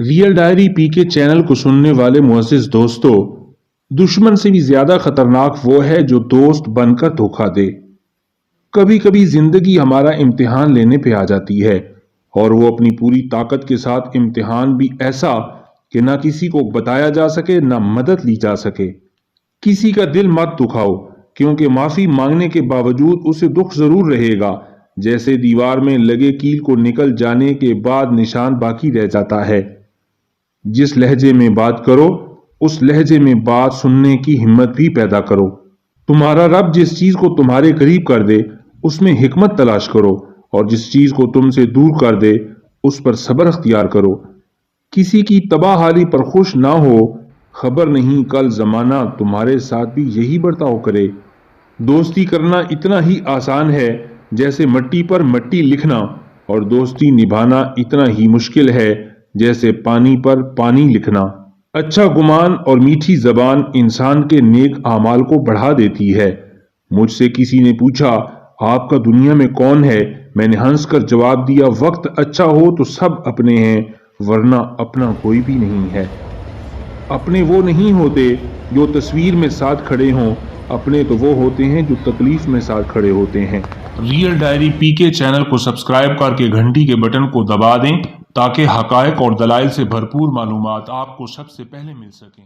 Real diary پی کے channel کو سننے والے معزز دوستو، دشمن سے بھی زیادہ خطرناک وہ ہے جو دوست بن کر دھوکہ دے۔ کبھی کبھی زندگی ہمارا امتحان لینے پہ آ جاتی ہے، اور وہ اپنی پوری طاقت کے ساتھ امتحان بھی ایسا کہ نہ کسی کو بتایا جا سکے نہ مدد لی جا سکے۔ کسی کا دل مت دکھاؤ، کیونکہ معافی مانگنے کے باوجود اسے دکھ ضرور رہے گا، جیسے دیوار میں لگے کیل کو نکل جانے کے بعد نشان باقی رہ جاتا ہے۔ جس لہجے میں بات کرو، اس لہجے میں بات سننے کی ہمت بھی پیدا کرو۔ تمہارا رب جس چیز کو تمہارے قریب کر دے، اس میں حکمت تلاش کرو، اور جس چیز کو تم سے دور کر دے، اس پر صبر اختیار کرو۔ کسی کی تباہ حالی پر خوش نہ ہو، خبر نہیں کل زمانہ تمہارے ساتھ بھی یہی برتاؤ کرے۔ دوستی کرنا اتنا ہی آسان ہے جیسے مٹی پر مٹی لکھنا، اور دوستی نبھانا اتنا ہی مشکل ہے جیسے پانی پر پانی لکھنا۔ اچھا گمان اور میٹھی زبان انسان کے نیک اعمال کو بڑھا دیتی ہے۔ مجھ سے کسی نے پوچھا، آپ کا دنیا میں کون ہے؟ میں نے ہنس کر جواب دیا، وقت اچھا ہو تو سب اپنے ہیں، ورنہ اپنا کوئی بھی نہیں ہے۔ اپنے وہ نہیں ہوتے جو تصویر میں ساتھ کھڑے ہوں، اپنے تو وہ ہوتے ہیں جو تکلیف میں ساتھ کھڑے ہوتے ہیں۔ ریئل ڈائری پی کے چینل کو سبسکرائب کر کے گھنٹی کے بٹن کو دبا دیں تاکہ حقائق اور دلائل سے بھرپور معلومات آپ کو سب سے پہلے مل سکیں۔